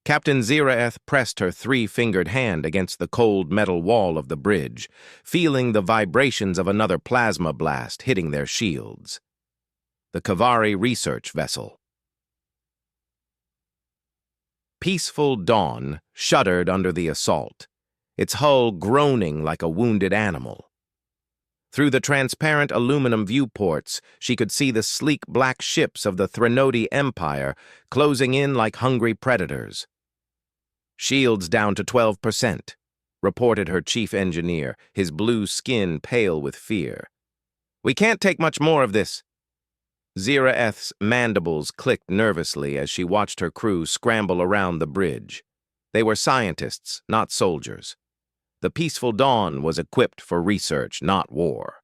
Captain Ziraeth pressed her three-fingered hand against the cold metal wall of the bridge, feeling the vibrations of another plasma blast hitting their shields. The Kavari research vessel. Peaceful Dawn shuddered under the assault, its hull groaning like a wounded animal. Through the transparent aluminum viewports, she could see the sleek black ships of the Threnody Empire closing in like hungry predators. "Shields down to 12%, reported her chief engineer, his blue skin pale with fear. "We can't take much more of this." Ziraeth's mandibles clicked nervously as she watched her crew scramble around the bridge. They were scientists, not soldiers. The Peaceful Dawn was equipped for research, not war.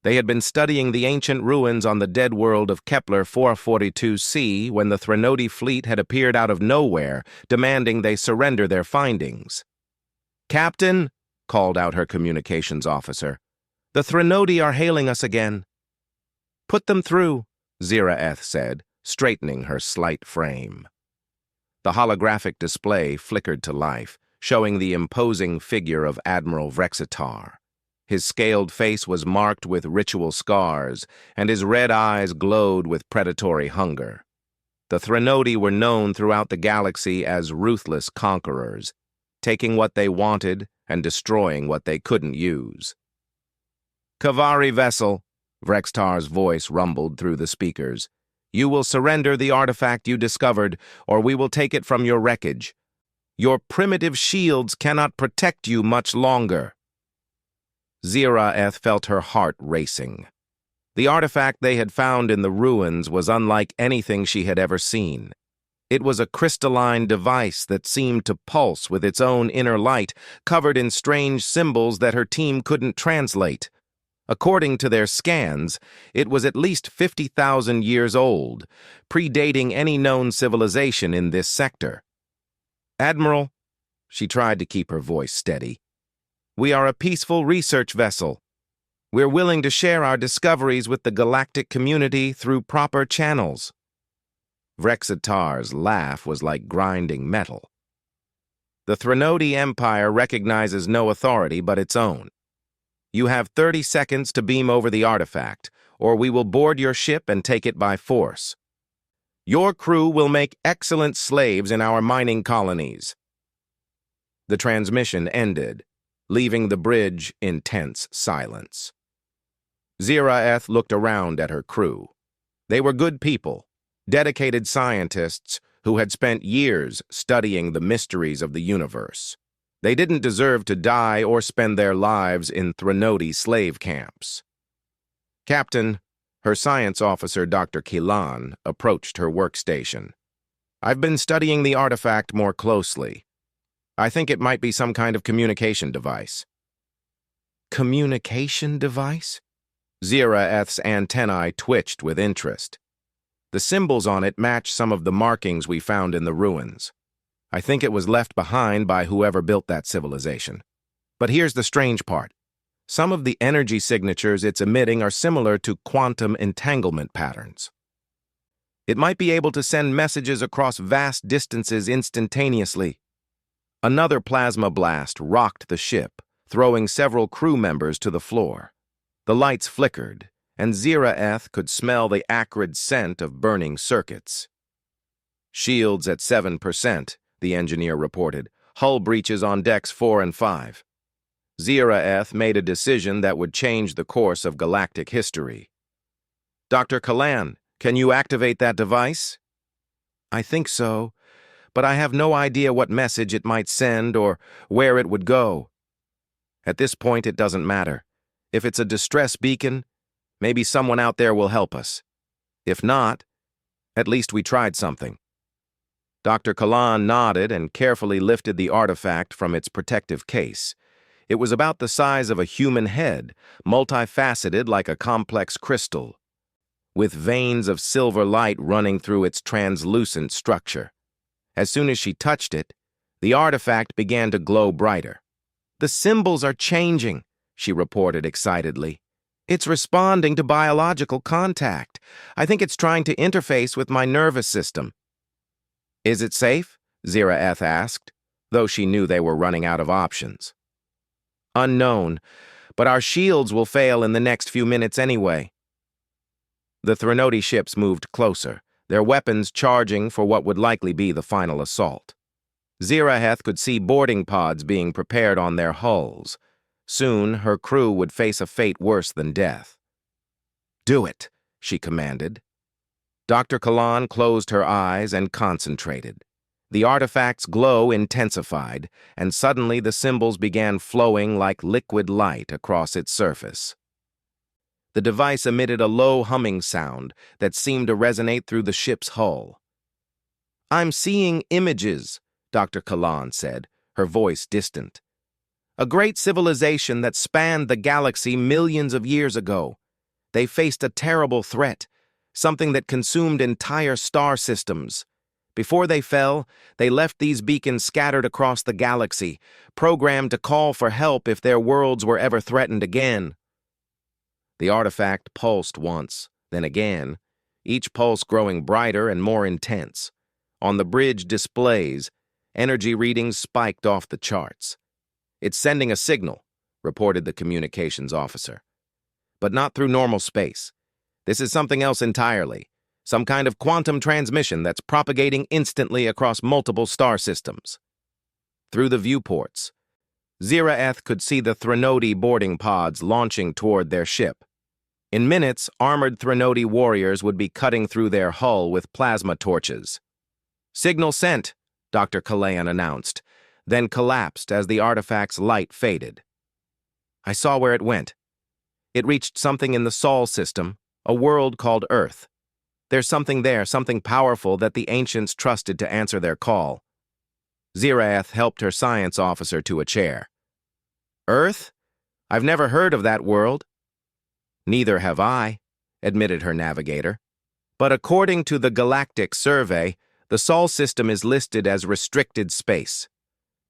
They had been studying the ancient ruins on the dead world of Kepler 442c when the Threnody fleet had appeared out of nowhere, demanding they surrender their findings. "Captain," called out her communications officer, "the Threnody are hailing us again." "Put them through," Ziraeth said, straightening her slight frame. The holographic display flickered to life, showing the imposing figure of Admiral Vrexitar. His scaled face was marked with ritual scars, and his red eyes glowed with predatory hunger. The Threnody were known throughout the galaxy as ruthless conquerors, taking what they wanted and destroying what they couldn't use. "Kavari vessel," Vrexitar's voice rumbled through the speakers. "You will surrender the artifact you discovered, or we will take it from your wreckage. Your primitive shields cannot protect you much longer." Ziraeth felt her heart racing. The artifact they had found in the ruins was unlike anything she had ever seen. It was a crystalline device that seemed to pulse with its own inner light, covered in strange symbols that her team couldn't translate. According to their scans, it was at least 50,000 years old, predating any known civilization in this sector. "Admiral," she tried to keep her voice steady, "we are a peaceful research vessel. We're willing to share our discoveries with the galactic community through proper channels." Vrexitar's laugh was like grinding metal. "The Threnody Empire recognizes no authority but its own. You have 30 seconds to beam over the artifact, or we will board your ship and take it by force. Your crew will make excellent slaves in our mining colonies." The transmission ended, leaving the bridge in tense silence. Ziraeth looked around at her crew. They were good people, dedicated scientists who had spent years studying the mysteries of the universe. They didn't deserve to die or spend their lives in Threnody slave camps. "Captain," her science officer, Dr. Kilan, approached her workstation. "I've been studying the artifact more closely. I think it might be some kind of communication device." "Communication device?" Ziraeth's antennae twitched with interest. "The symbols on it match some of the markings we found in the ruins. I think it was left behind by whoever built that civilization. But here's the strange part. Some of the energy signatures it's emitting are similar to quantum entanglement patterns. It might be able to send messages across vast distances instantaneously." Another plasma blast rocked the ship, throwing several crew members to the floor. The lights flickered, and Ziraeth could smell the acrid scent of burning circuits. "Shields at 7%, the engineer reported. "Hull breaches on decks 4 and 5. Ziraeth made a decision that would change the course of galactic history. "Dr. Kalan, can you activate that device?" "I think so, but I have no idea what message it might send or where it would go." "At this point, it doesn't matter. If it's a distress beacon, maybe someone out there will help us. If not, at least we tried something." Dr. Kalan nodded and carefully lifted the artifact from its protective case. It was about the size of a human head, multifaceted like a complex crystal, with veins of silver light running through its translucent structure. As soon as she touched it, the artifact began to glow brighter. "The symbols are changing," she reported excitedly. "It's responding to biological contact. I think it's trying to interface with my nervous system." "Is it safe?" Ziraeth asked, though she knew they were running out of options. Unknown, but our shields will fail in the next few minutes anyway. The Threnody ships moved closer, their weapons charging for what would likely be the final assault. Ziraeth could see boarding pods being prepared on their hulls. Soon, her crew would face a fate worse than death. "Do it," she commanded. Dr. Kalan closed her eyes and concentrated. The artifact's glow intensified, and suddenly the symbols began flowing like liquid light across its surface. The device emitted a low humming sound that seemed to resonate through the ship's hull. "I'm seeing images," Dr. Kalan said, her voice distant. "A great civilization that spanned the galaxy millions of years ago. They faced a terrible threat, something that consumed entire star systems. Before they fell, they left these beacons scattered across the galaxy, programmed to call for help if their worlds were ever threatened again." The artifact pulsed once, then again, each pulse growing brighter and more intense. On the bridge displays, energy readings spiked off the charts. "It's sending a signal," reported the communications officer. "But not through normal space. This is something else entirely. Some kind of quantum transmission that's propagating instantly across multiple star systems." Through the viewports, Ziraeth could see the Threnody boarding pods launching toward their ship. In minutes, armored Threnody warriors would be cutting through their hull with plasma torches. "Signal sent," Dr. Kalan announced, then collapsed as the artifact's light faded. "I saw where it went. It reached something in the Sol system, a world called Earth. There's something there, something powerful that the ancients trusted to answer their call." Ziraeth helped her science officer to a chair. "Earth? I've never heard of that world." "Neither have I," admitted her navigator. "But according to the Galactic Survey, the Sol system is listed as restricted space.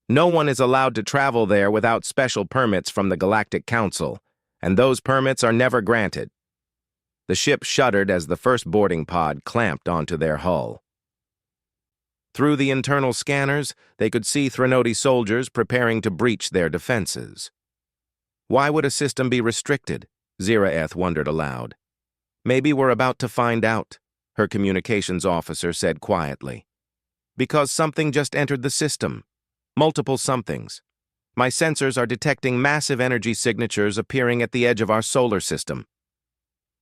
No one is allowed to travel there without special permits from the Galactic Council, and those permits are never granted." The ship shuddered as the first boarding pod clamped onto their hull. Through the internal scanners, they could see Threnody soldiers preparing to breach their defenses. Why would a system be restricted? Ziraeth wondered aloud. "Maybe we're about to find out," her communications officer said quietly. "Because something just entered the system. Multiple somethings. My sensors are detecting massive energy signatures appearing at the edge of our solar system."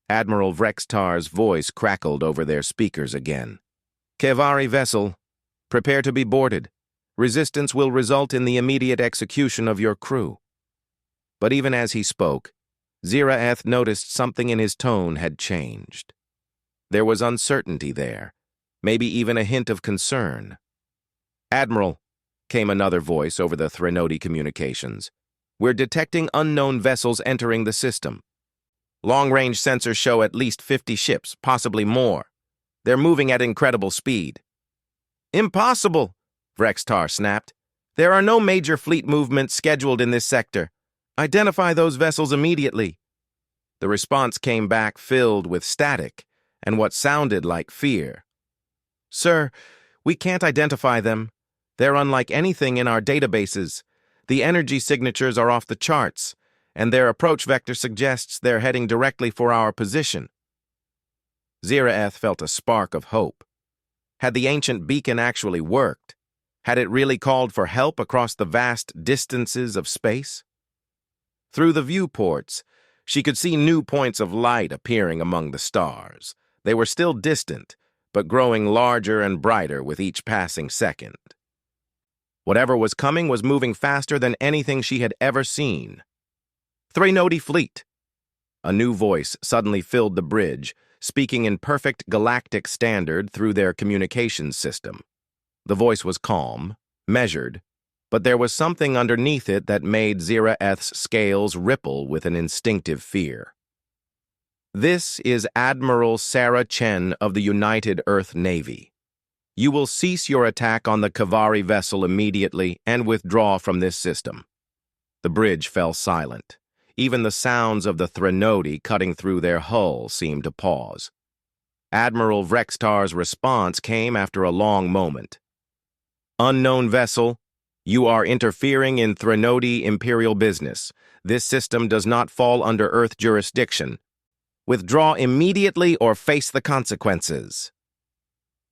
Admiral Vrextar's voice crackled over their speakers again. "Kevari vessel, prepare to be boarded. Resistance will result in the immediate execution of your crew." But even as he spoke, Ziraeth noticed something in his tone had changed. There was uncertainty there, maybe even a hint of concern. "Admiral," came another voice over the Threnody communications, "we're detecting unknown vessels entering the system. Long-range sensors show at least 50 ships, possibly more. They're moving at incredible speed." "Impossible," Vrextar snapped. "There are no major fleet movements scheduled in this sector. Identify those vessels immediately." The response came back filled with static and what sounded like fear. "Sir, we can't identify them. They're unlike anything in our databases. The energy signatures are off the charts, and their approach vector suggests they're heading directly for our position." Ziraeth felt a spark of hope. Had the ancient beacon actually worked? Had it really called for help across the vast distances of space? Through the viewports, she could see new points of light appearing among the stars. They were still distant, but growing larger and brighter with each passing second. Whatever was coming was moving faster than anything she had ever seen. "Threnody fleet!" A new voice suddenly filled the bridge, speaking in perfect galactic standard through their communications system. The voice was calm, measured, but there was something underneath it that made Ziraeth's scales ripple with an instinctive fear. "This is Admiral Sarah Chen of the United Earth Navy. You will cease your attack on the Kevari vessel immediately and withdraw from this system." The bridge fell silent. Even the sounds of the Threnody cutting through their hull seemed to pause. Admiral Vrextar's response came after a long moment. Unknown vessel, you are interfering in Threnody Imperial business. This system does not fall under Earth jurisdiction. Withdraw immediately or face the consequences.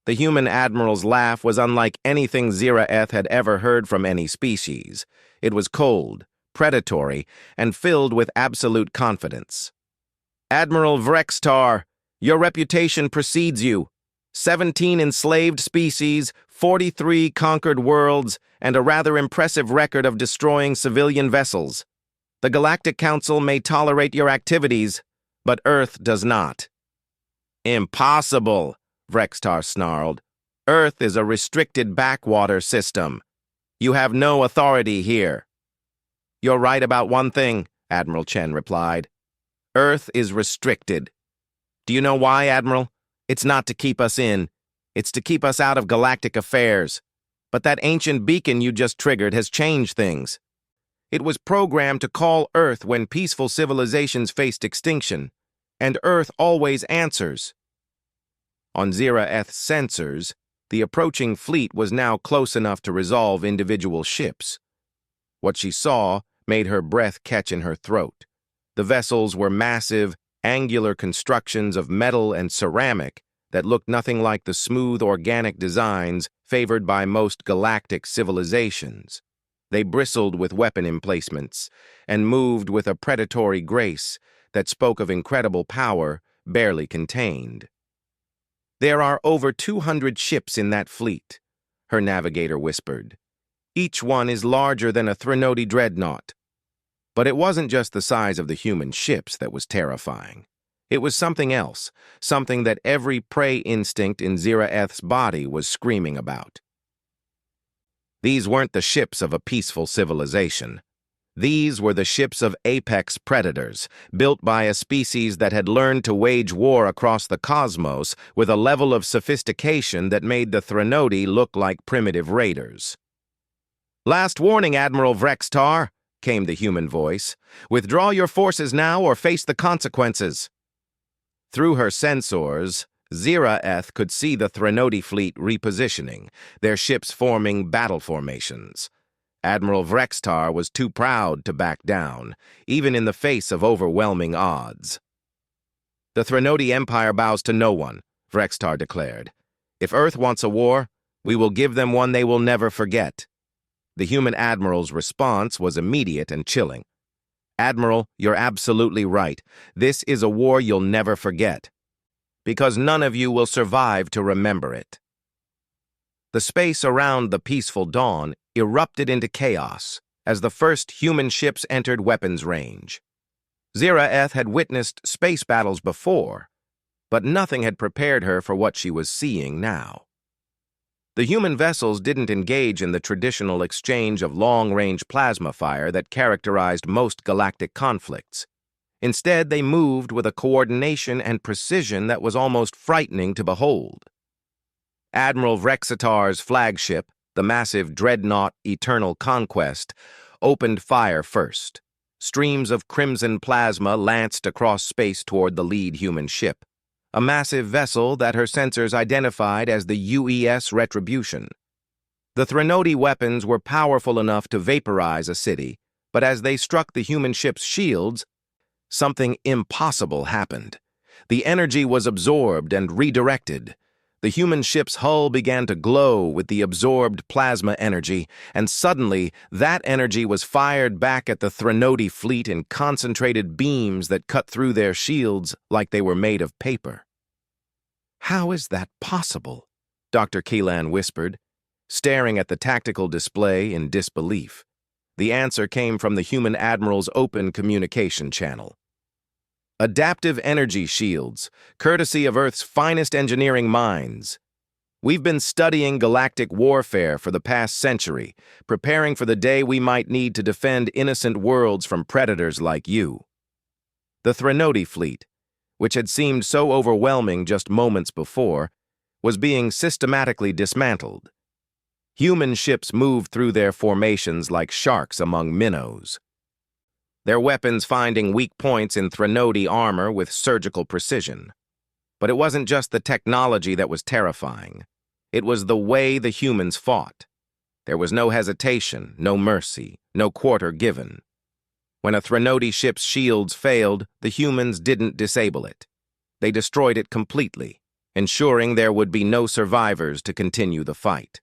The human admiral's laugh was unlike anything Ziraeth had ever heard from any species. It was cold, predatory, and filled with absolute confidence. Admiral Vrextar, your reputation precedes you. 17 enslaved species, 43 conquered worlds, and a rather impressive record of destroying civilian vessels. The Galactic Council may tolerate your activities, but Earth does not. Impossible, Vrextar snarled. Earth is a restricted backwater system. You have no authority here. You're right about one thing, Admiral Chen replied. Earth is restricted. Do you know why, Admiral? It's not to keep us in. It's to keep us out of galactic affairs. But that ancient beacon you just triggered has changed things. It was programmed to call Earth when peaceful civilizations faced extinction, and Earth always answers. On Ziraeth's sensors, the approaching fleet was now close enough to resolve individual ships. What she saw made her breath catch in her throat. The vessels were massive, angular constructions of metal and ceramic that looked nothing like the smooth, organic designs favored by most galactic civilizations. They bristled with weapon emplacements and moved with a predatory grace that spoke of incredible power barely contained. There are over 200 ships in that fleet, her navigator whispered. Each one is larger than a Threnody dreadnought. But it wasn't just the size of the human ships that was terrifying. It was something else, something that every prey instinct in Ziraeth's body was screaming about. These weren't the ships of a peaceful civilization. These were the ships of apex predators, built by a species that had learned to wage war across the cosmos with a level of sophistication that made the Threnody look like primitive raiders. Last warning, Admiral Vrextar, came the human voice. Withdraw your forces now or face the consequences. Through her sensors, Ziraeth could see the Threnody fleet repositioning, their ships forming battle formations. Admiral Vrextar was too proud to back down, even in the face of overwhelming odds. The Threnody Empire bows to no one, Vrextar declared. If Earth wants a war, we will give them one they will never forget. The human admiral's response was immediate and chilling. Admiral, you're absolutely right. This is a war you'll never forget, because none of you will survive to remember it. The space around the peaceful dawn erupted into chaos as the first human ships entered weapons range. Ziraeth had witnessed space battles before, but nothing had prepared her for what she was seeing now. The human vessels didn't engage in the traditional exchange of long-range plasma fire that characterized most galactic conflicts. Instead, they moved with a coordination and precision that was almost frightening to behold. Admiral Vrexatar's flagship, the massive dreadnought Eternal Conquest, opened fire first. Streams of crimson plasma lanced across space toward the lead human ship, a massive vessel that her sensors identified as the UES Retribution. The Threnody weapons were powerful enough to vaporize a city, but as they struck the human ship's shields, something impossible happened. The energy was absorbed and redirected. The human ship's hull began to glow with the absorbed plasma energy, and suddenly that energy was fired back at the Threnody fleet in concentrated beams that cut through their shields like they were made of paper. How is that possible? Dr. Keelan whispered, staring at the tactical display in disbelief. The answer came from the human admiral's open communication channel. Adaptive energy shields, courtesy of Earth's finest engineering minds. We've been studying galactic warfare for the past century, preparing for the day we might need to defend innocent worlds from predators like you. The Threnody fleet, which had seemed so overwhelming just moments before, was being systematically dismantled. Human ships moved through their formations like sharks among minnows, their weapons finding weak points in Threnody armor with surgical precision. But it wasn't just the technology that was terrifying. It was the way the humans fought. There was no hesitation, no mercy, no quarter given. When a Threnody ship's shields failed, the humans didn't disable it. They destroyed it completely, ensuring there would be no survivors to continue the fight.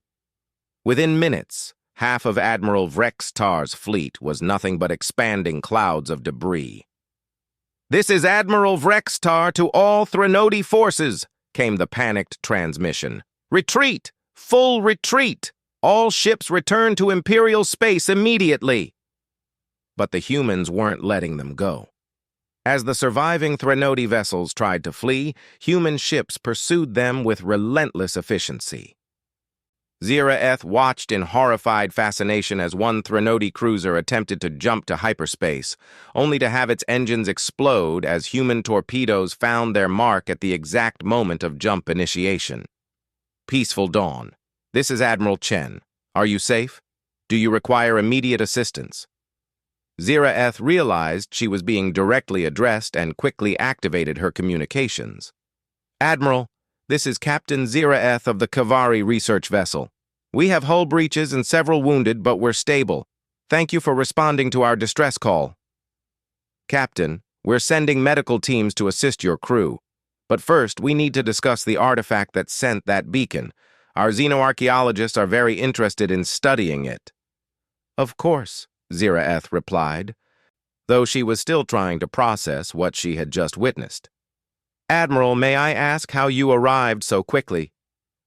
Within minutes, half of Admiral Vrextar's fleet was nothing but expanding clouds of debris. "This is Admiral Vrextar to all Threnody forces," came the panicked transmission. "Retreat! Full retreat! All ships return to Imperial space immediately!" But the humans weren't letting them go. As the surviving Threnody vessels tried to flee, human ships pursued them with relentless efficiency. Ziraeth watched in horrified fascination as one Threnody cruiser attempted to jump to hyperspace, only to have its engines explode as human torpedoes found their mark at the exact moment of jump initiation. "Peaceful dawn. This is Admiral Chen. Are you safe? Do you require immediate assistance?" Ziraeth realized she was being directly addressed and quickly activated her communications. "Admiral, this is Captain Ziraeth of the Kavari research vessel. We have hull breaches and several wounded, but we're stable. Thank you for responding to our distress call." "Captain, we're sending medical teams to assist your crew. But first, we need to discuss the artifact that sent that beacon. Our xenoarchaeologists are very interested in studying it." "Of course," Ziraeth replied, though she was still trying to process what she had just witnessed. "Admiral, may I ask how you arrived so quickly?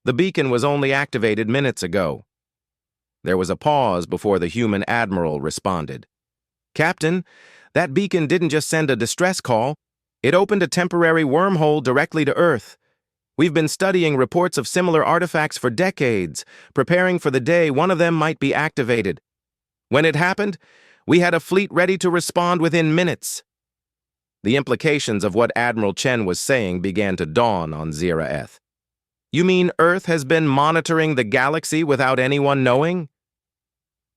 The beacon was only activated minutes ago." There was a pause before the human admiral responded. "Captain, that beacon didn't just send a distress call. It opened a temporary wormhole directly to Earth. We've been studying reports of similar artifacts for decades, preparing for the day one of them might be activated. When it happened, we had a fleet ready to respond within minutes." The implications of what Admiral Chen was saying began to dawn on Ziraeth. "You mean Earth has been monitoring the galaxy without anyone knowing?"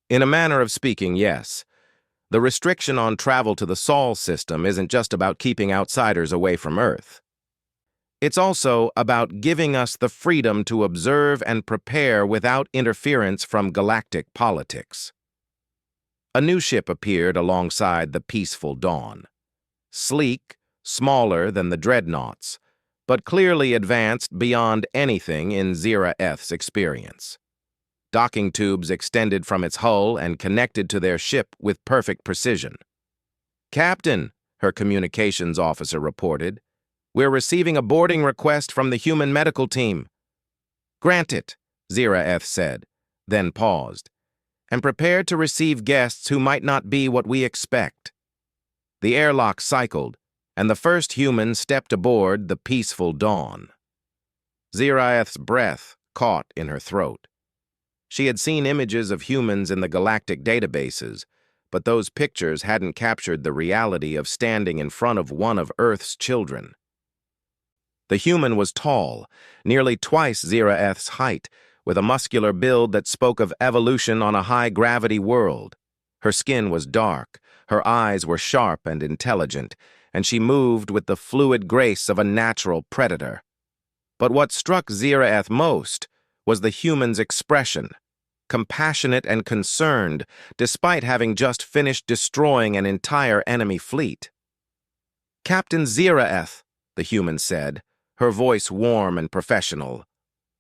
"In a manner of speaking, yes. The restriction on travel to the Sol system isn't just about keeping outsiders away from Earth. It's also about giving us the freedom to observe and prepare without interference from galactic politics." A new ship appeared alongside the Peaceful Dawn. Sleek, smaller than the dreadnoughts, but clearly advanced beyond anything in Ziraeth's experience. Docking tubes extended from its hull and connected to their ship with perfect precision. "Captain," her communications officer reported, "we're receiving a boarding request from the human medical team." "Grant it," Ziraeth said, then paused, "and prepared to receive guests who might not be what we expect." The airlock cycled, and the first human stepped aboard the Peaceful Dawn. Ziraeth's breath caught in her throat. She had seen images of humans in the galactic databases, but those pictures hadn't captured the reality of standing in front of one of Earth's children. The human was tall, nearly twice Ziraeth's height, with a muscular build that spoke of evolution on a high-gravity world. Her skin was dark, her eyes were sharp and intelligent, and she moved with the fluid grace of a natural predator. But what struck Ziraeth most was the human's expression, compassionate and concerned, despite having just finished destroying an entire enemy fleet. "Captain Ziraeth," the human said, her voice warm and professional.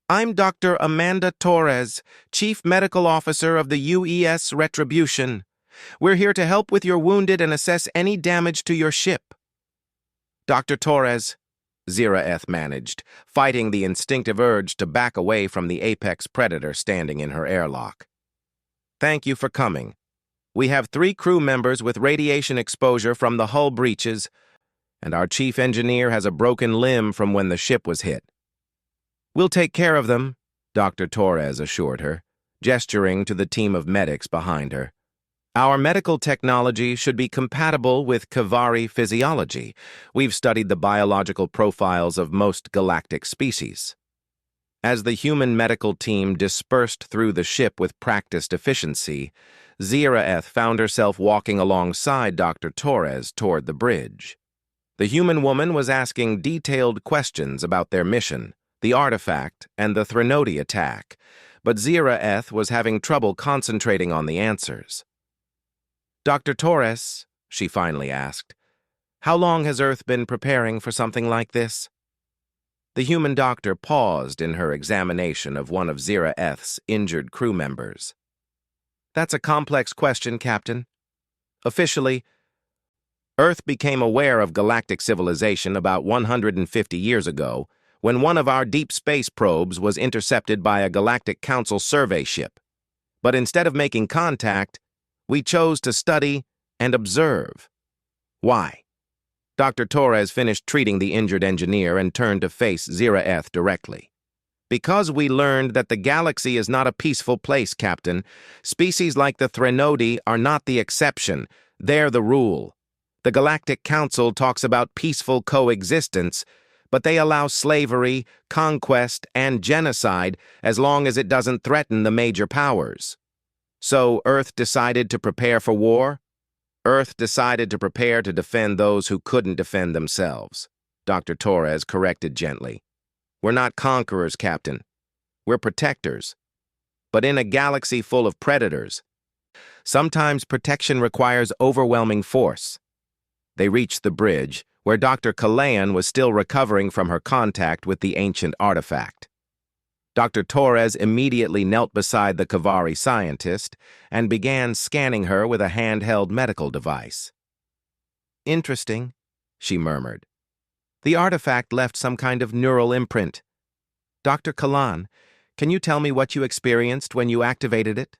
"I'm Dr. Amanda Torres, Chief Medical Officer of the UES Retribution. We're here to help with your wounded and assess any damage to your ship." "Dr. Torres," Ziraeth managed, fighting the instinctive urge to back away from the apex predator standing in her airlock. "Thank you for coming. We have 3 crew members with radiation exposure from the hull breaches, and our chief engineer has a broken limb from when the ship was hit." "We'll take care of them," Dr. Torres assured her, gesturing to the team of medics behind her. "Our medical technology should be compatible with Kavari physiology. We've studied the biological profiles of most galactic species." As the human medical team dispersed through the ship with practiced efficiency, Ziraeth found herself walking alongside Dr. Torres toward the bridge. The human woman was asking detailed questions about their mission, the artifact, and the Threnody attack, but Zira-eth was having trouble concentrating on the answers. "Dr. Torres," she finally asked, "how long has Earth been preparing for something like this?" The human doctor paused in her examination of one of Zira-eth's injured crew members. "That's a complex question, Captain. Officially, Earth became aware of galactic civilization about 150 years ago when one of our deep space probes was intercepted by a Galactic Council survey ship. But instead of making contact, we chose to study and observe. Why?" Dr. Torres finished treating the injured engineer and turned to face Zira-eth directly. "Because we learned that the galaxy is not a peaceful place, Captain. Species like the Threnodi are not the exception, they're the rule. The Galactic Council talks about peaceful coexistence, but they allow slavery, conquest, and genocide as long as it doesn't threaten the major powers. So Earth decided to prepare for war? Earth decided to prepare to defend those who couldn't defend themselves," Dr. Torres corrected gently. "We're not conquerors, Captain. We're protectors. But in a galaxy full of predators, sometimes protection requires overwhelming force." They reached the bridge, where Dr. Kalayan was still recovering from her contact with the ancient artifact. Dr. Torres immediately knelt beside the Kavari scientist and began scanning her with a handheld medical device. "Interesting," she murmured. "The artifact left some kind of neural imprint. Dr. Kalan, can you tell me what you experienced when you activated it?"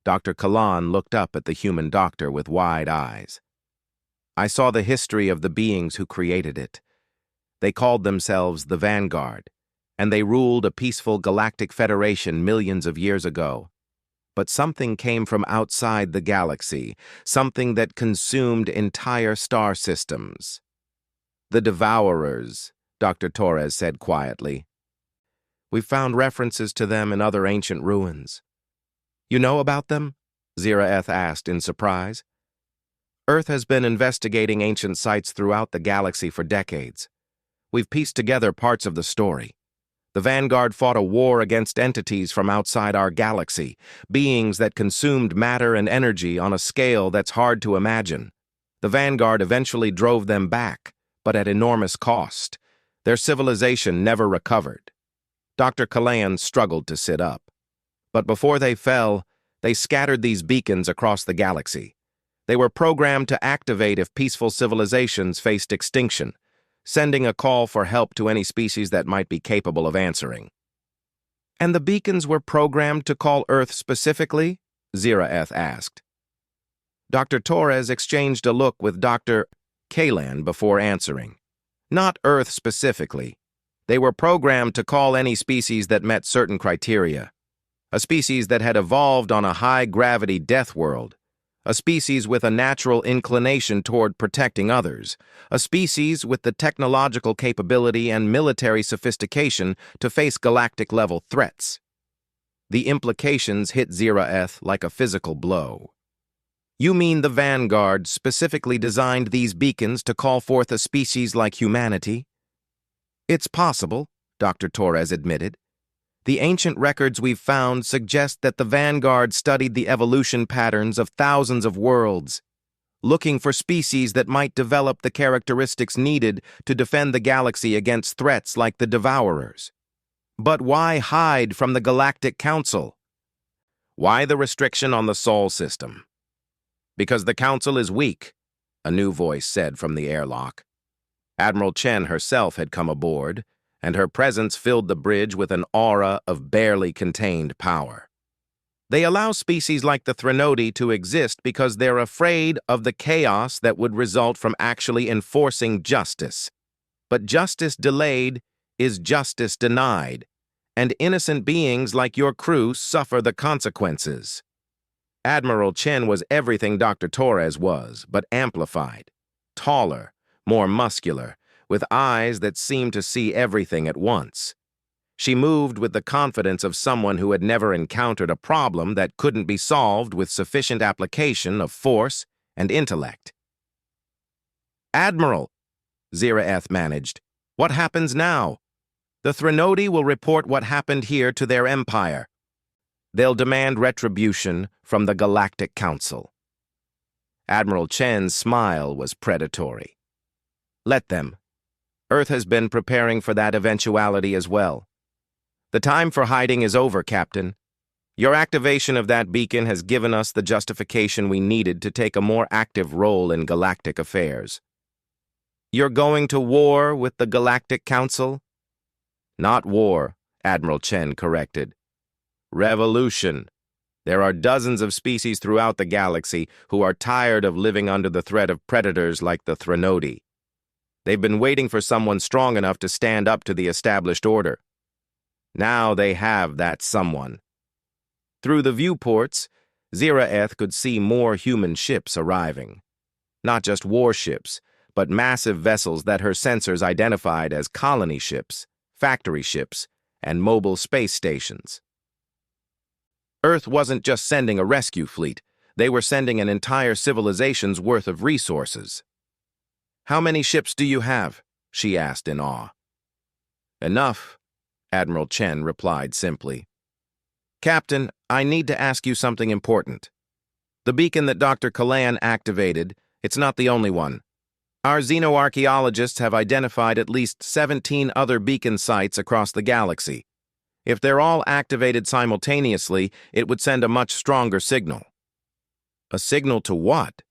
Dr. Kalan looked up at the human doctor with wide eyes. "I saw the history of the beings who created it. They called themselves the Vanguard, and they ruled a peaceful galactic federation millions of years ago. But something came from outside the galaxy, something that consumed entire star systems. The Devourers," Dr. Torres said quietly. "We found references to them in other ancient ruins." "You know about them?" Zira-eth asked in surprise. "Earth has been investigating ancient sites throughout the galaxy for decades. We've pieced together parts of the story. The Vanguard fought a war against entities from outside our galaxy, beings that consumed matter and energy on a scale that's hard to imagine. The Vanguard eventually drove them back, but at enormous cost. Their civilization never recovered." Dr. Kalayan struggled to sit up. "But before they fell, they scattered these beacons across the galaxy. They were programmed to activate if peaceful civilizations faced extinction, sending a call for help to any species that might be capable of answering." "And the beacons were programmed to call Earth specifically?" Zira-eth asked. Dr. Torres exchanged a look with Dr. Kalan before answering. "Not Earth specifically. They were programmed to call any species that met certain criteria. A species that had evolved on a high-gravity death world. A species with a natural inclination toward protecting others, a species with the technological capability and military sophistication to face galactic-level threats." The implications hit Zira-eth like a physical blow. "You mean the Vanguard specifically designed these beacons to call forth a species like humanity?" "It's possible," Dr. Torres admitted. "The ancient records we've found suggest that the Vanguard studied the evolution patterns of thousands of worlds, looking for species that might develop the characteristics needed to defend the galaxy against threats like the Devourers. But why hide from the Galactic Council? Why the restriction on the Sol system?" "Because the Council is weak," a new voice said from the airlock. Admiral Chen herself had come aboard, and her presence filled the bridge with an aura of barely contained power. "They allow species like the Threnodi to exist because they're afraid of the chaos that would result from actually enforcing justice. But justice delayed is justice denied, and innocent beings like your crew suffer the consequences." Admiral Chen was everything Dr. Torres was, but amplified. Taller, more muscular, with eyes that seemed to see everything at once. She moved with the confidence of someone who had never encountered a problem that couldn't be solved with sufficient application of force and intellect. "Admiral," Zira-eth managed, "what happens now?" The Threnody will report what happened here to their empire. They'll demand retribution from the Galactic Council. Admiral Chen's smile was predatory. Let them. Earth has been preparing for that eventuality as well. The time for hiding is over, Captain. Your activation of that beacon has given us the justification we needed to take a more active role in galactic affairs. You're going to war with the Galactic Council? Not war, Admiral Chen corrected. Revolution. There are dozens of species throughout the galaxy who are tired of living under the threat of predators like the Threnody. They've been waiting for someone strong enough to stand up to the established order. Now they have that someone. Through the viewports, Ziraeth could see more human ships arriving. Not just warships, but massive vessels that her sensors identified as colony ships, factory ships, and mobile space stations. Earth wasn't just sending a rescue fleet, they were sending an entire civilization's worth of resources. How many ships do you have? She asked in awe. Enough, Admiral Chen replied simply. Captain, I need to ask you something important. The beacon that Dr. Kalan activated, it's not the only one. Our xenoarchaeologists have identified at least 17 other beacon sites across the galaxy. If they're all activated simultaneously, it would send a much stronger signal. A signal to what?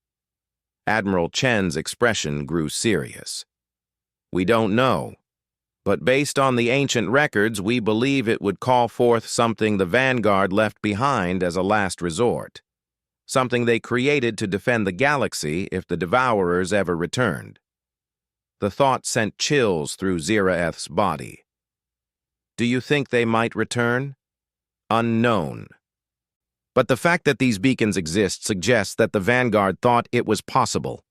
Admiral Chen's expression grew serious. We don't know, but based on the ancient records, we believe it would call forth something the Vanguard left behind as a last resort. Something they created to defend the galaxy if the Devourers ever returned. The thought sent chills through Ziraeth's body. Do you think they might return? Unknown. But the fact that these beacons exist suggests that the Vanguard thought it was possible.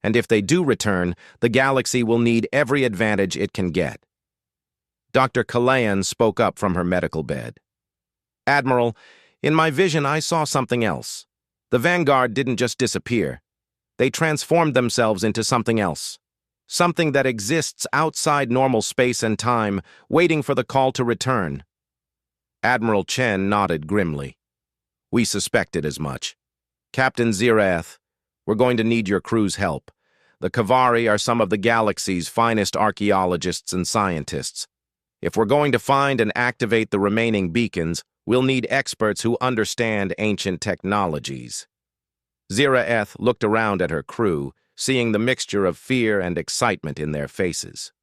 And if they do return, the galaxy will need every advantage it can get. Dr. Kalayan spoke up from her medical bed. Admiral, in my vision I saw something else. The Vanguard didn't just disappear. They transformed themselves into something else. Something that exists outside normal space and time, waiting for the call to return. Admiral Chen nodded grimly. We suspected as much. Captain Ziraeth, we're going to need your crew's help. The Kavari are some of the galaxy's finest archaeologists and scientists. If we're going to find and activate the remaining beacons, we'll need experts who understand ancient technologies. Ziraeth looked around at her crew, seeing the mixture of fear and excitement in their faces.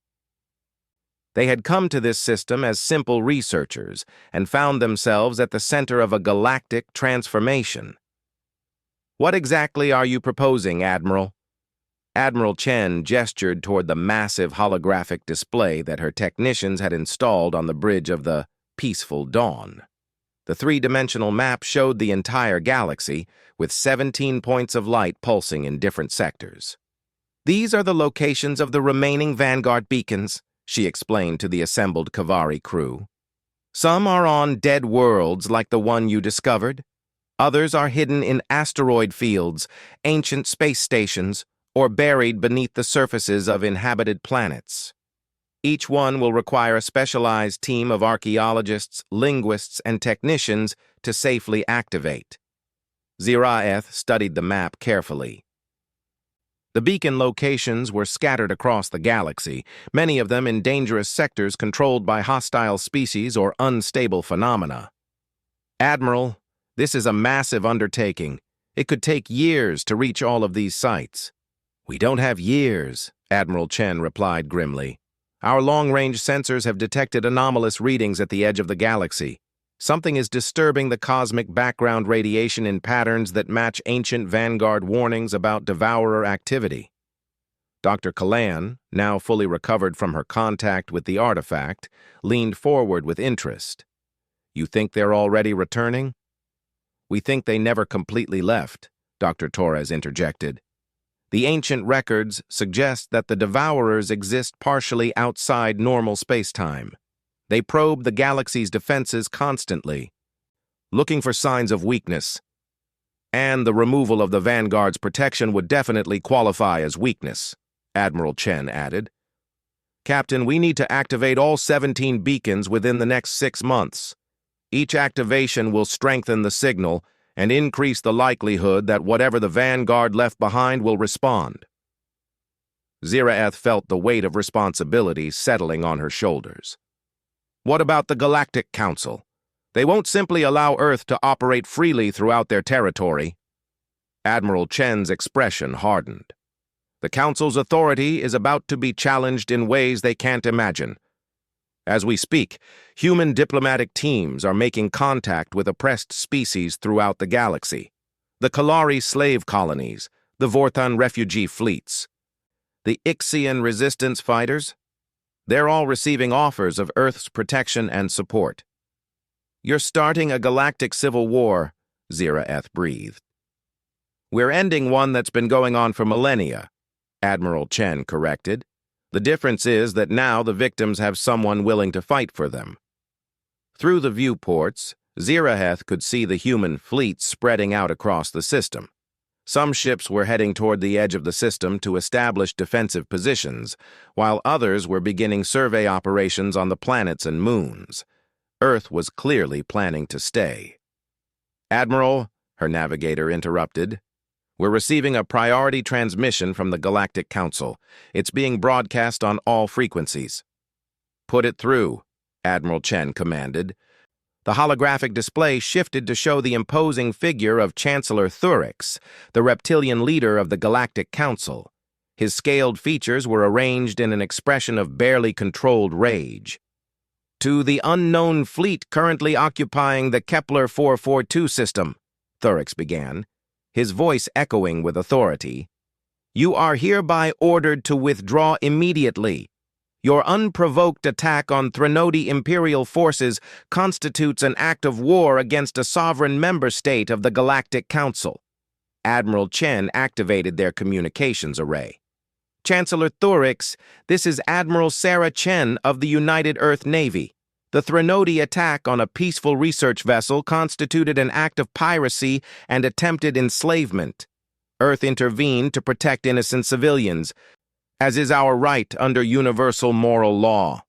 They had come to this system as simple researchers and found themselves at the center of a galactic transformation. What exactly are you proposing, Admiral? Admiral Chen gestured toward the massive holographic display that her technicians had installed on the bridge of the Peaceful Dawn. The three-dimensional map showed the entire galaxy, with 17 points of light pulsing in different sectors. These are the locations of the remaining Vanguard beacons, she explained to the assembled Kavari crew. Some are on dead worlds like the one you discovered. Others are hidden in asteroid fields, ancient space stations, or buried beneath the surfaces of inhabited planets. Each one will require a specialized team of archaeologists, linguists, and technicians to safely activate. Ziraeth studied the map carefully. The beacon locations were scattered across the galaxy, many of them in dangerous sectors controlled by hostile species or unstable phenomena. Admiral, this is a massive undertaking. It could take years to reach all of these sites. We don't have years, Admiral Chen replied grimly. Our long-range sensors have detected anomalous readings at the edge of the galaxy. Something is disturbing the cosmic background radiation in patterns that match ancient Vanguard warnings about Devourer activity. Dr. Kalan, now fully recovered from her contact with the artifact, leaned forward with interest. You think they're already returning? We think they never completely left, Dr. Torres interjected. The ancient records suggest that the Devourers exist partially outside normal space-time. They probe the galaxy's defenses constantly, looking for signs of weakness. And the removal of the Vanguard's protection would definitely qualify as weakness, Admiral Chen added. Captain, we need to activate all 17 beacons within the next 6 months. Each activation will strengthen the signal and increase the likelihood that whatever the vanguard left behind will respond. Ziraeth felt the weight of responsibility settling on her shoulders. What about the Galactic Council? They won't simply allow Earth to operate freely throughout their territory. Admiral Chen's expression hardened. The Council's authority is about to be challenged in ways they can't imagine. As we speak, human diplomatic teams are making contact with oppressed species throughout the galaxy. The Kalari slave colonies, the Vorthon refugee fleets, the Ixian resistance fighters. They're all receiving offers of Earth's protection and support. You're starting a galactic civil war, Ziraeth breathed. We're ending one that's been going on for millennia, Admiral Chen corrected. The difference is that now the victims have someone willing to fight for them. Through the viewports, Ziraeth could see the human fleet spreading out across the system. Some ships were heading toward the edge of the system to establish defensive positions, while others were beginning survey operations on the planets and moons. Earth was clearly planning to stay. Admiral, her navigator interrupted, we're receiving a priority transmission from the Galactic Council. It's being broadcast on all frequencies. Put it through, Admiral Chen commanded. The holographic display shifted to show the imposing figure of Chancellor Thurix, the reptilian leader of the Galactic Council. His scaled features were arranged in an expression of barely controlled rage. To the unknown fleet currently occupying the Kepler 442 system, Thurix began, his voice echoing with authority. You are hereby ordered to withdraw immediately. Your unprovoked attack on Threnody Imperial forces constitutes an act of war against a sovereign member state of the Galactic Council. Admiral Chen activated their communications array. Chancellor Thurix, this is Admiral Sarah Chen of the United Earth Navy. The Threnody attack on a peaceful research vessel constituted an act of piracy and attempted enslavement. Earth intervened to protect innocent civilians, as is our right under universal moral law.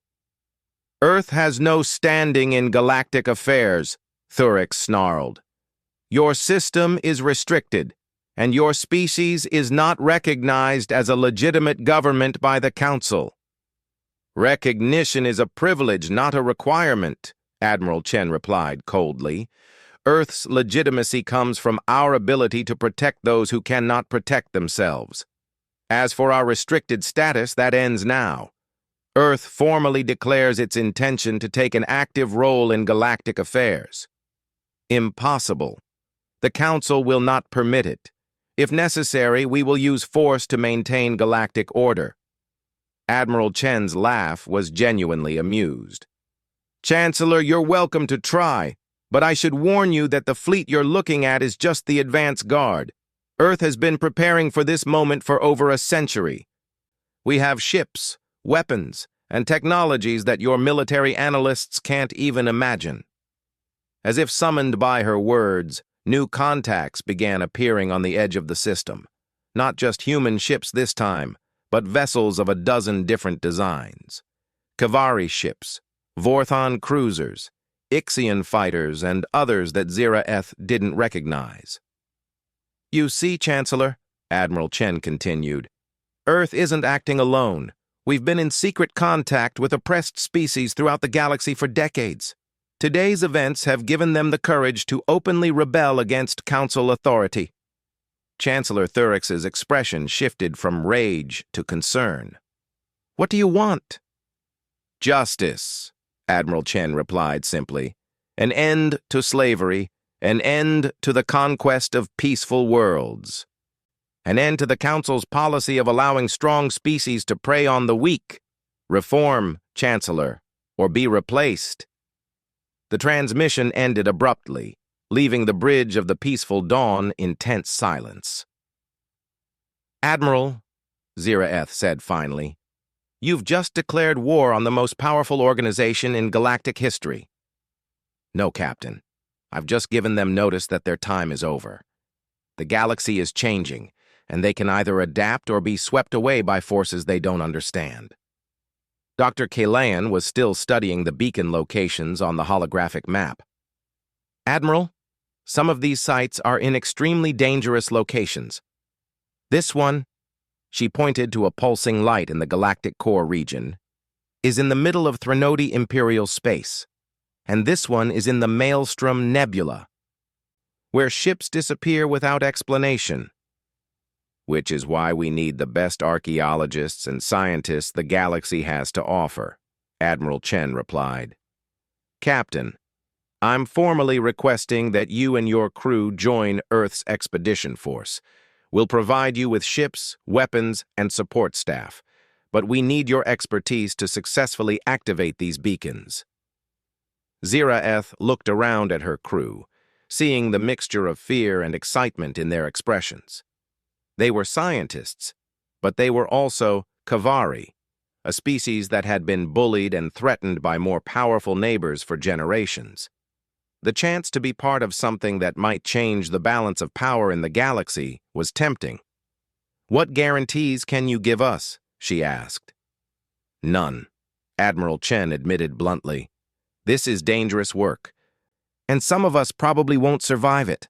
Earth has no standing in galactic affairs, Thurix snarled. Your system is restricted, and your species is not recognized as a legitimate government by the Council. Recognition is a privilege, not a requirement, Admiral Chen replied coldly. Earth's legitimacy comes from our ability to protect those who cannot protect themselves. As for our restricted status, that ends now. Earth formally declares its intention to take an active role in galactic affairs. Impossible. The Council will not permit it. If necessary, we will use force to maintain galactic order. Admiral Chen's laugh was genuinely amused. Chancellor, you're welcome to try, but I should warn you that the fleet you're looking at is just the advance guard. Earth has been preparing for this moment for over a century. We have ships, weapons, and technologies that your military analysts can't even imagine. As if summoned by her words, new contacts began appearing on the edge of the system. Not just human ships this time, but vessels of a dozen different designs. Kavari ships, Vorthon cruisers, Ixian fighters, and others that Ziraeth didn't recognize. You see, Chancellor, Admiral Chen continued, Earth isn't acting alone. We've been in secret contact with oppressed species throughout the galaxy for decades. Today's events have given them the courage to openly rebel against Council authority. Chancellor Thurix's expression shifted from rage to concern. What do you want? Justice, Admiral Chen replied simply. An end to slavery, an end to the conquest of peaceful worlds. An end to the Council's policy of allowing strong species to prey on the weak. Reform, Chancellor, or be replaced. The transmission ended abruptly, leaving the bridge of the peaceful dawn in tense silence. Admiral, Ziraeth said finally, you've just declared war on the most powerful organization in galactic history. No, Captain. I've just given them notice that their time is over. The galaxy is changing, and they can either adapt or be swept away by forces they don't understand. Dr. Kalayan was still studying the beacon locations on the holographic map. Admiral, some of these sites are in extremely dangerous locations. This one, she pointed to a pulsing light in the galactic core region, is in the middle of Threnody Imperial space, and this one is in the Maelstrom Nebula, where ships disappear without explanation. Which is why we need the best archaeologists and scientists the galaxy has to offer, Admiral Chen replied. Captain, I'm formally requesting that you and your crew join Earth's expedition force. We'll provide you with ships, weapons, and support staff, but we need your expertise to successfully activate these beacons. Ziraeth looked around at her crew, seeing the mixture of fear and excitement in their expressions. They were scientists, but they were also Kavari, a species that had been bullied and threatened by more powerful neighbors for generations. The chance to be part of something that might change the balance of power in the galaxy was tempting. What guarantees can you give us? She asked. None, Admiral Chen admitted bluntly. This is dangerous work, and some of us probably won't survive it.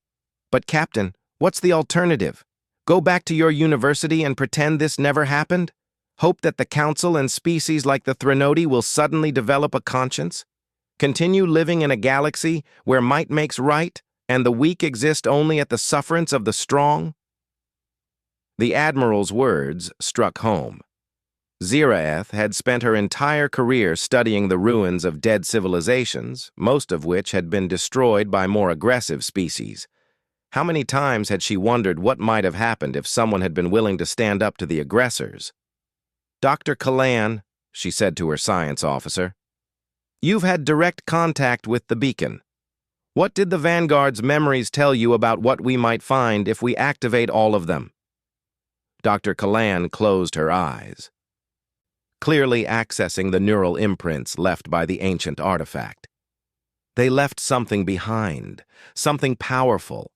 But Captain, what's the alternative? Go back to your university and pretend this never happened? Hope that the Council and species like the Threnody will suddenly develop a conscience? Continue living in a galaxy where might makes right and the weak exist only at the sufferance of the strong? The Admiral's words struck home. Ziraeth had spent her entire career studying the ruins of dead civilizations, most of which had been destroyed by more aggressive species. How many times had she wondered what might have happened if someone had been willing to stand up to the aggressors? Dr. Kalayan, she said to her science officer, you've had direct contact with the beacon. What did the Vanguard's memories tell you about what we might find if we activate all of them? Dr. Kalayan closed her eyes, clearly accessing the neural imprints left by the ancient artifact. They left something behind, something powerful.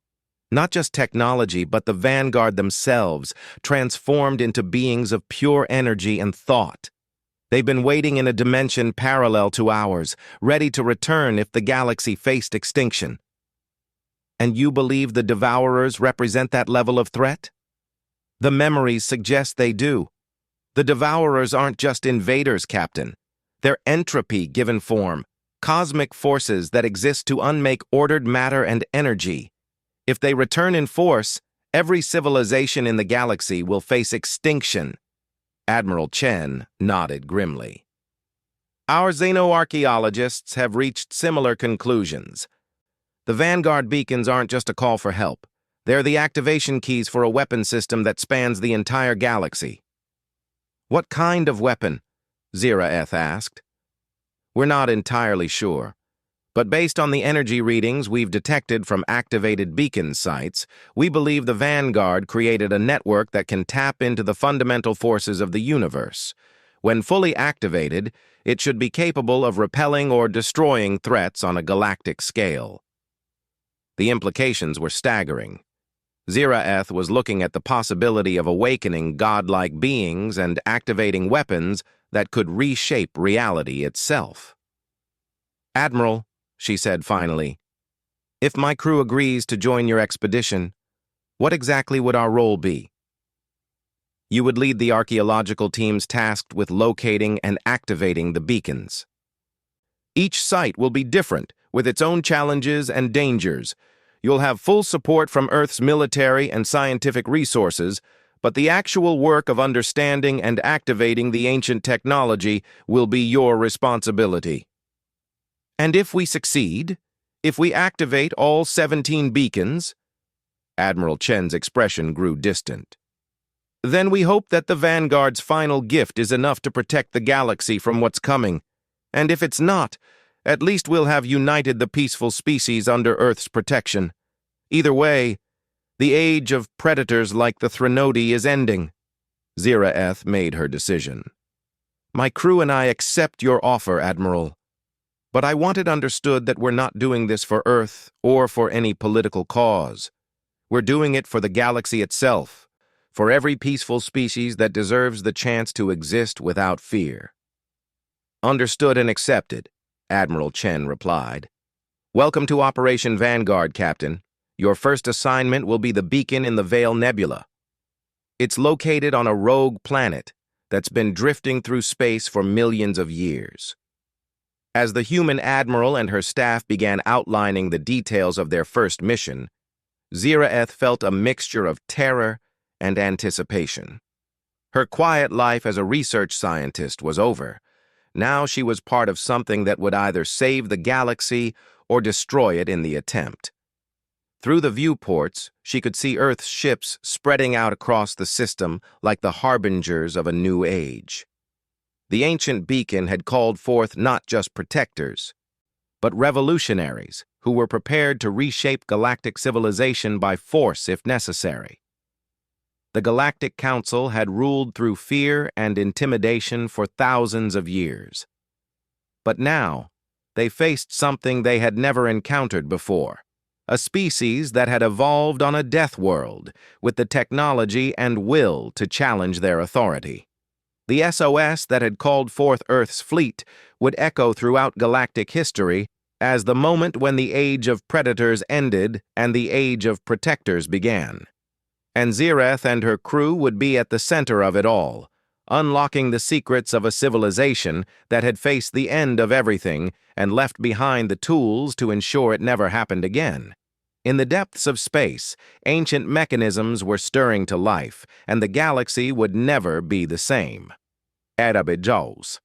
Not just technology, but the Vanguard themselves, transformed into beings of pure energy and thought. They've been waiting in a dimension parallel to ours, ready to return if the galaxy faced extinction. And you believe the Devourers represent that level of threat? The memories suggest they do. The Devourers aren't just invaders, Captain. They're entropy given form, cosmic forces that exist to unmake ordered matter and energy. If they return in force, every civilization in the galaxy will face extinction. Admiral Chen nodded grimly. Our xenoarchaeologists have reached similar conclusions. The Vanguard beacons aren't just a call for help. They're the activation keys for a weapon system that spans the entire galaxy. What kind of weapon? Ziraeth asked. We're not entirely sure. But based on the energy readings we've detected from activated beacon sites, we believe the Vanguard created a network that can tap into the fundamental forces of the universe. When fully activated, it should be capable of repelling or destroying threats on a galactic scale. The implications were staggering. Ziraeth was looking at the possibility of awakening godlike beings and activating weapons that could reshape reality itself. Admiral, she said finally, if my crew agrees to join your expedition, what exactly would our role be? You would lead the archaeological teams tasked with locating and activating the beacons. Each site will be different, with its own challenges and dangers. You'll have full support from Earth's military and scientific resources, but the actual work of understanding and activating the ancient technology will be your responsibility. And if we succeed, if we activate all 17 beacons, Admiral Chen's expression grew distant, then we hope that the Vanguard's final gift is enough to protect the galaxy from what's coming. And if it's not, at least we'll have united the peaceful species under Earth's protection. Either way, the age of predators like the Threnody is ending. Ziraeth made her decision. My crew and I accept your offer, Admiral. But I want it understood that we're not doing this for Earth or for any political cause. We're doing it for the galaxy itself, for every peaceful species that deserves the chance to exist without fear. Understood and accepted, Admiral Chen replied. Welcome to Operation Vanguard, Captain. Your first assignment will be the beacon in the Veil Nebula. It's located on a rogue planet that's been drifting through space for millions of years. As the human admiral and her staff began outlining the details of their first mission, Ziraeth felt a mixture of terror and anticipation. Her quiet life as a research scientist was over. Now she was part of something that would either save the galaxy or destroy it in the attempt. Through the viewports, she could see Earth's ships spreading out across the system like the harbingers of a new age. The ancient beacon had called forth not just protectors, but revolutionaries who were prepared to reshape galactic civilization by force if necessary. The Galactic Council had ruled through fear and intimidation for thousands of years. But now, they faced something they had never encountered before, a species that had evolved on a death world with the technology and will to challenge their authority. The SOS that had called forth Earth's fleet would echo throughout galactic history as the moment when the age of predators ended and the age of protectors began. And Ziraeth and her crew would be at the center of it all, unlocking the secrets of a civilization that had faced the end of everything and left behind the tools to ensure it never happened again. In the depths of space, ancient mechanisms were stirring to life, and the galaxy would never be the same. AudioBook.